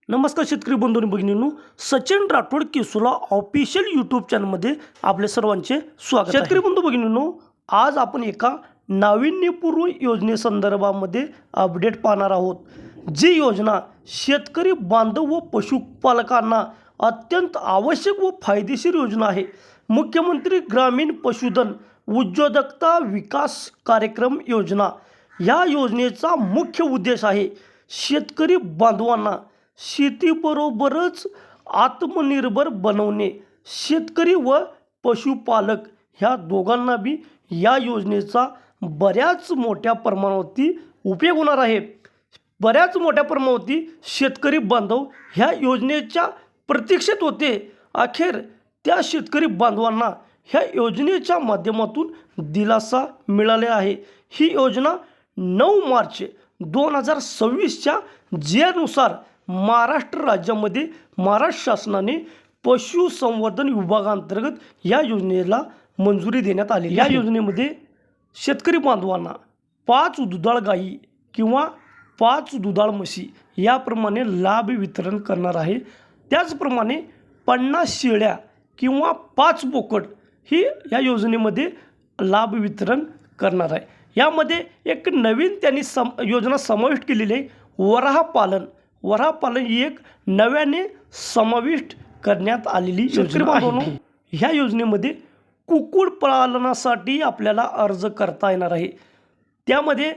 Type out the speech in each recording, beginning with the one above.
नमस्कार शेतकरी बंधू आणि भगिनींनो, सचिन राठोड किसोला ऑफिशियल यूट्यूब चॅनलमध्ये आपले सर्वांचे स्वागत आहे। शेतकरी बंधू भगिनींनो, आज आपण एका नाविन्यपूर्ण योजनेसंदर्भामध्ये अपडेट पाहणार आहोत। जी योजना शेतकरी बांधव व पशुपालकांना अत्यंत आवश्यक व फायदेशीर योजना आहे। मुख्यमंत्री ग्रामीण पशुधन उद्योजकता विकास कार्यक्रम योजना या योजनेचा मुख्य उद्देश आहे शेतकरी बांधवांना शेतीबरोबरच आत्मनिर्भर बनवणे। शेतकरी व पशुपालक ह्या दोघांना बी या योजनेचा बऱ्याच मोठ्या प्रमाणावरती उपयोग होणार आहे। बऱ्याच मोठ्या प्रमाणावरती शेतकरी बांधव ह्या योजनेच्या प्रतीक्षेत होते। अखेर त्या शेतकरी बांधवांना ह्या योजनेच्या माध्यमातून दिलासा मिळाला आहे। ही योजना 9 मार्च 2026च्या जीआरनुसार महाराष्ट्र राज्यामध्ये महाराष्ट्र शासनाने पशुसंवर्धन विभागांतर्गत या योजनेला मंजुरी देण्यात आली। या योजनेमध्ये शेतकरी बांधवांना 5 दुधाळ गायी किंवा 5 दुधाळ म्हशी याप्रमाणे लाभ वितरण करणार आहे। त्याचप्रमाणे 50 शेळ्या किंवा 5 बोकड ही या योजनेमध्ये लाभ वितरण करणार आहे। यामध्ये एक नवीन त्यांनी योजना समाविष्ट केलेली आहे, वराह पालन। वराह पालन ही एक नव्याने समाविष्ट करण्यात आलेली योजना आहे। ह्या योजनेमध्ये कुक्कुट पालनासाठी आपल्याला अर्ज करता येणार आहे। त्यामध्ये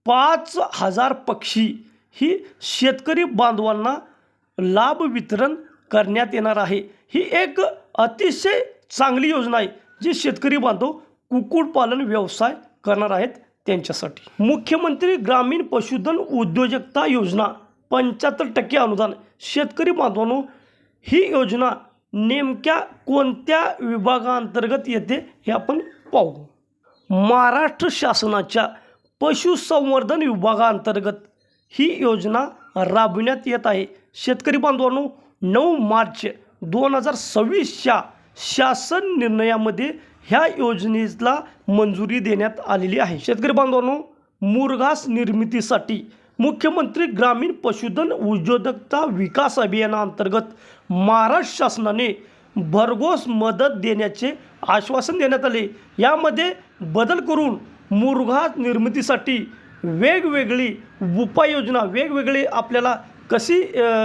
5000 पक्षी ही शेतकरी बांधवांना लाभ वितरण करण्यात येणार आहे। ही एक अतिशय चांगली योजना आहे जी शेतकरी बांधव कुक्कुटपालन व्यवसाय करणार आहेत त्यांच्यासाठी। मुख्यमंत्री ग्रामीण पशुधन उद्योजकता योजना 75% अनुदान। शेतकरी बांधवांनो, ही योजना नेमक्या कोणत्या विभागांतर्गत येते हे आपण पाहू। महाराष्ट्र शासनाच्या पशुसंवर्धन विभागांतर्गत ही योजना राबविण्यात येत आहे। शेतकरी बांधवांनो, 9 मार्च 2026च्या शासन निर्णयामध्ये ह्या योजनेला मंजुरी देण्यात आलेली आहे। शेतकरी बांधवांनो, मुरघास निर्मितीसाठी मुख्यमंत्री ग्रामीण पशुधन उद्योजकता विकास अभियानांतर्गत महाराष्ट्र शासनाने भरघोस मदत देण्याचे आश्वासन देण्यात आले। यामध्ये बदल करून मुरघास निर्मितीसाठी वेगवेगळी उपाययोजना वेगवेगळे आपल्याला कशी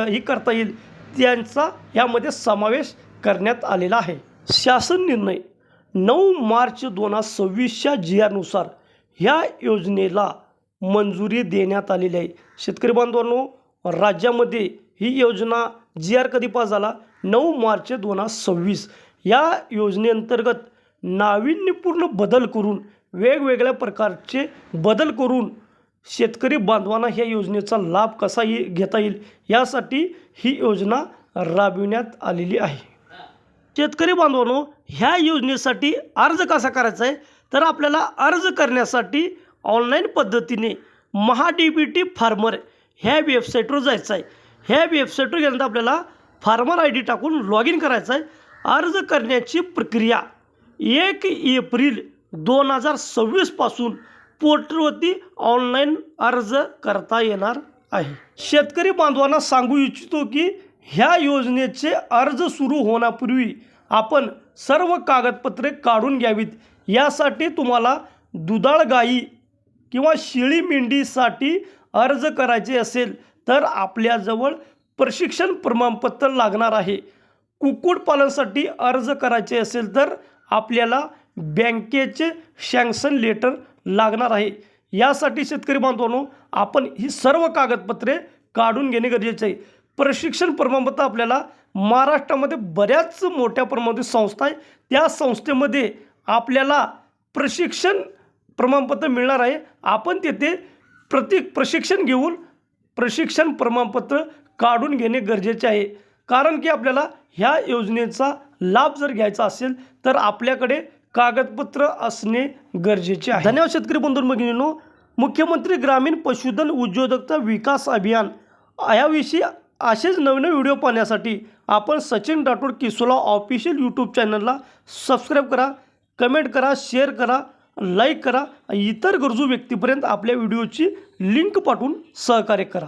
ही करता येईल त्यांचा यामध्ये समावेश करण्यात आलेला आहे। शासन निर्णय 9 मार्च 2026च्या जीआरनुसार ह्या योजनेला मंजुरी देण्यात आलेली आहे। शेतकरी बांधवांनो, राज्यामध्ये ही योजना जीआर कधी पास झाला? 9 मार्च 2026। या योजनेअंतर्गत नाविन्यपूर्ण बदल करून वेगवेगळ्या प्रकारचे बदल करून शेतकरी बांधवांना ह्या योजनेचा लाभ कसा घेता येईल यासाठी ही योजना राबविण्यात आलेली आहे। शेतकरी बांधवांनो, ह्या योजनेसाठी अर्ज कसा करायचा आहे तर आपल्याला अर्ज करण्यासाठी ऑनलाईन पद्धतीने महाडीबीटी फार्मर ह्या वेबसाईटवर जायचं आहे। ह्या वेबसाईटवर गेल्यानंतर आपल्याला फार्मर ID टाकून लॉग इन करायचं आहे। अर्ज करण्याची प्रक्रिया 1 एप्रिल 2026 पासून पोर्टलवरती ऑनलाईन अर्ज करता येणार आहे। शेतकरी बांधवांना सांगू इच्छितो की ह्या योजनेचे अर्ज सुरू होण्यापूर्वी आपण सर्व कागदपत्रे काढून घ्यावीत। यासाठी तुम्हाला दुधाळ गायी किंवा शेळी मेंढीसाठी अर्ज करायचे असेल तर आपल्याजवळ प्रशिक्षण प्रमाणपत्र लागणार आहे। कुक्कुटपालनासाठी अर्ज करायचे असेल तर आपल्याला बँकेचे सँक्शन लेटर लागणार आहे। यासाठी शेतकरी बांधवांनो, आपण ही सर्व कागदपत्रे काढून घेणे गरजेचे आहे। प्रशिक्षण प्रमाणपत्र आपल्याला महाराष्ट्रामध्ये बऱ्याच मोठ्या प्रमाणात संस्था आहे, त्या संस्थेमध्ये आपल्याला प्रशिक्षण प्रमाणपत्र मिळणार आहे। आपण तेथे प्रशिक्षण घेऊन प्रशिक्षण प्रमाणपत्र काढून घेणे गरजेचे आहे, कारण की आपल्याला ह्या योजनेचा लाभ जर घ्यायचा असेल तर आपल्याकडे कागदपत्र असणे गरजेचे आहे। धन्यवाद शेतकरी बंधू भगिनींनो। मुख्यमंत्री ग्रामीण पशुधन उद्योजकता विकास अभियान याविषयी असेच नवीन व्हिडिओ पाहण्यासाठी आपण सचिन राठोड किसोला ऑफिशियल यूट्यूब चॅनलला सबस्क्राईब करा, कमेंट करा, शेअर करा, लाईक करा, इतर गरजू व्यक्तीपर्यंत आपल्या व्हिडिओची लिंक पाठवून सहकार्य करा।